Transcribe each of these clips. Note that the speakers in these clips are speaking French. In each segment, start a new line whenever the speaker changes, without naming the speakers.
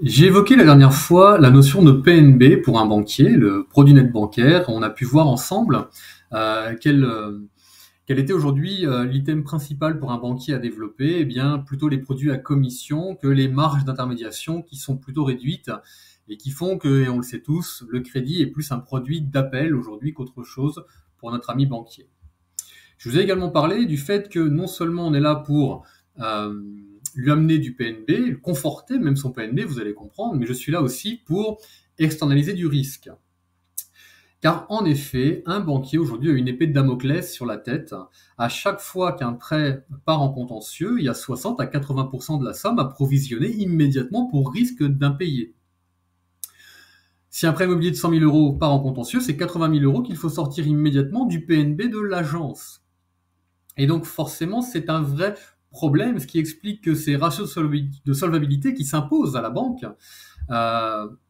J'ai évoqué la dernière fois la notion de PNB pour un banquier, le produit net bancaire. On a pu voir ensemble euh, quel, euh, quel était aujourd'hui l'item principal pour un banquier à développer. Eh bien, plutôt les produits à commission que les marges d'intermédiation qui sont plutôt réduites et qui font que, et on le sait tous, le crédit est plus un produit d'appel aujourd'hui qu'autre chose pour notre ami banquier. Je vous ai également parlé du fait que non seulement on est là pour euh, lui amener du PNB, conforter même son PNB, vous allez comprendre, mais je suis là aussi pour externaliser du risque. Car en effet, un banquier aujourd'hui a une épée de Damoclès sur la tête. À chaque fois qu'un prêt part en contentieux, il y a 60 à 80% de la somme à provisionner immédiatement pour risque d'impayé. Si un prêt immobilier de 100 000 euros part en contentieux, c'est 80 000 euros qu'il faut sortir immédiatement du PNB de l'agence. Et donc forcément, c'est un vrai problème, ce qui explique que ces ratios de solvabilité qui s'imposent à la banque,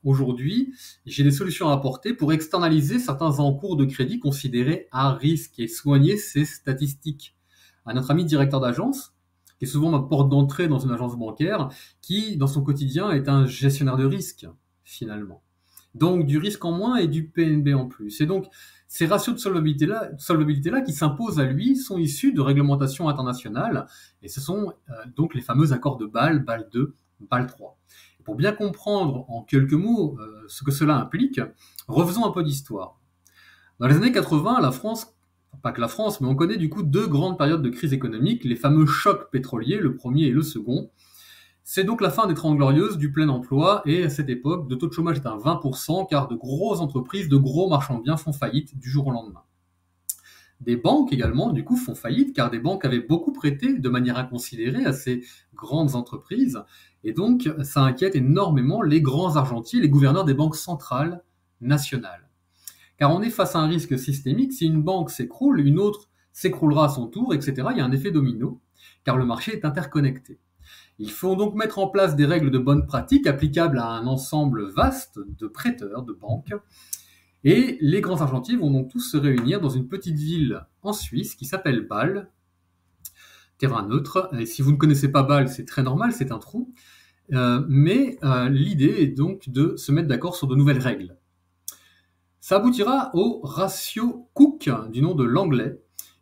aujourd'hui, j'ai des solutions à apporter pour externaliser certains encours de crédit considérés à risque et soigner ces statistiques. À notre ami directeur d'agence, qui est souvent ma porte d'entrée dans une agence bancaire, qui, dans son quotidien, est un gestionnaire de risque, finalement. Donc du risque en moins et du PNB en plus. Et donc ces ratios de solvabilité-là qui s'imposent à lui sont issus de réglementations internationales, et ce sont donc les fameux accords de Bâle, Bâle 2, Bâle 3. Pour bien comprendre en quelques mots ce que cela implique, refaisons un peu d'histoire. Dans les années 80, la France, pas que la France, mais on connaît du coup deux grandes périodes de crise économique, les fameux chocs pétroliers, le premier et le second. C'est donc la fin des 30 glorieuses, du plein emploi, et à cette époque, le taux de chômage est à 20%, car de grosses entreprises, de gros marchands de biens font faillite du jour au lendemain. Des banques également, du coup, font faillite, car des banques avaient beaucoup prêté de manière inconsidérée à ces grandes entreprises, et donc ça inquiète énormément les grands argentiers, les gouverneurs des banques centrales nationales. Car on est face à un risque systémique, si une banque s'écroule, une autre s'écroulera à son tour, etc. Il y a un effet domino, car le marché est interconnecté. Il faut donc mettre en place des règles de bonne pratique applicables à un ensemble vaste de prêteurs, de banques. Et les grands argentiers vont donc tous se réunir dans une petite ville en Suisse qui s'appelle Bâle, terrain neutre. Et si vous ne connaissez pas Bâle, c'est très normal, c'est un trou. Mais l'idée est donc de se mettre d'accord sur de nouvelles règles. Ça aboutira au ratio Cook, du nom de l'anglais,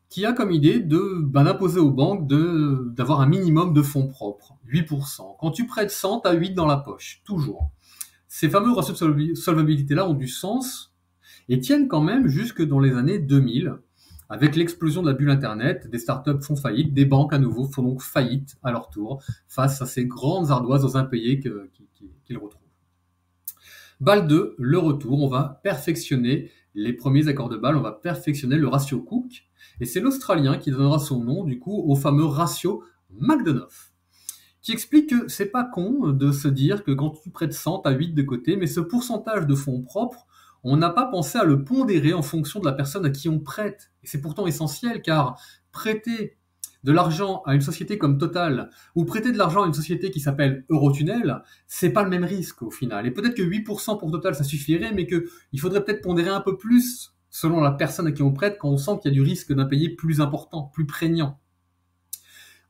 qui a comme idée d'imposer aux banques d'avoir un minimum de fonds propres, 8%. Quand tu prêtes 100, tu as 8 dans la poche, toujours. Ces fameux ratios de solvabilité-là ont du sens et tiennent quand même jusque dans les années 2000. Avec l'explosion de la bulle Internet, des startups font faillite, des banques à nouveau font donc faillite à leur tour face à ces grandes ardoises aux impayés qu'ils retrouvent. Bâle 2, le retour, on va perfectionner les premiers accords de Bâle, on va perfectionner le ratio Cook, et c'est l'Australien qui donnera son nom du coup au fameux ratio McDonough, qui explique que c'est pas con de se dire que quand tu prêtes 100, tu as 8 de côté, mais ce pourcentage de fonds propres, on n'a pas pensé à le pondérer en fonction de la personne à qui on prête. Et c'est pourtant essentiel, car prêter de l'argent à une société comme Total, ou prêter de l'argent à une société qui s'appelle Eurotunnel, c'est pas le même risque au final. Et peut-être que 8% pour Total, ça suffirait, mais qu'il faudrait peut-être pondérer un peu plus selon la personne à qui on prête quand on sent qu'il y a du risque d'impayé plus important, plus prégnant.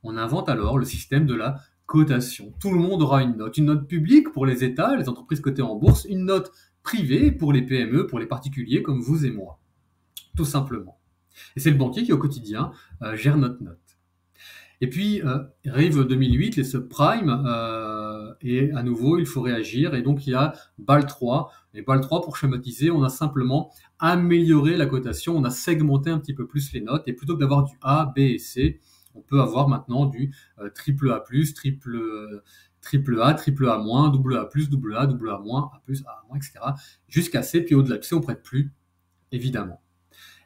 On invente alors le système de la cotation. Tout le monde aura une note publique pour les États, les entreprises cotées en bourse, une note privée pour les PME, pour les particuliers comme vous et moi, tout simplement. Et c'est le banquier qui au quotidien gère notre note. Et puis arrive 2008, les subprimes, et à nouveau il faut réagir, et donc il y a BAL 3, et BAL 3 pour schématiser, on a simplement amélioré la cotation, on a segmenté un petit peu plus les notes, et plutôt que d'avoir du A, B et C, on peut avoir maintenant du triple A+, triple A, triple A-, double A+, double A, double A-, A+, etc. jusqu'à C, puis au-delà de C, on prête plus, évidemment.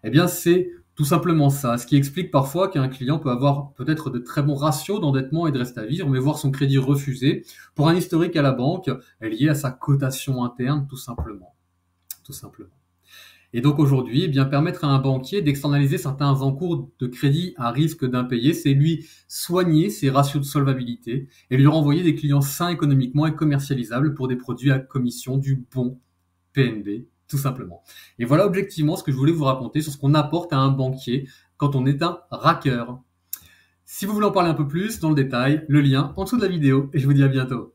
Eh bien, c'est tout simplement ça, ce qui explique parfois qu'un client peut avoir peut-être de très bons ratios d'endettement et de reste à vivre, mais voir son crédit refusé pour un historique à la banque lié à sa cotation interne, tout simplement. Tout simplement. Et donc aujourd'hui, eh bien, permettre à un banquier d'externaliser certains encours de crédit à risque d'impayé, c'est lui soigner ses ratios de solvabilité et lui renvoyer des clients sains économiquement et commercialisables pour des produits à commission du bon PNB, tout simplement. Et voilà objectivement ce que je voulais vous raconter sur ce qu'on apporte à un banquier quand on est un racker. Si vous voulez en parler un peu plus dans le détail, le lien en dessous de la vidéo et je vous dis à bientôt.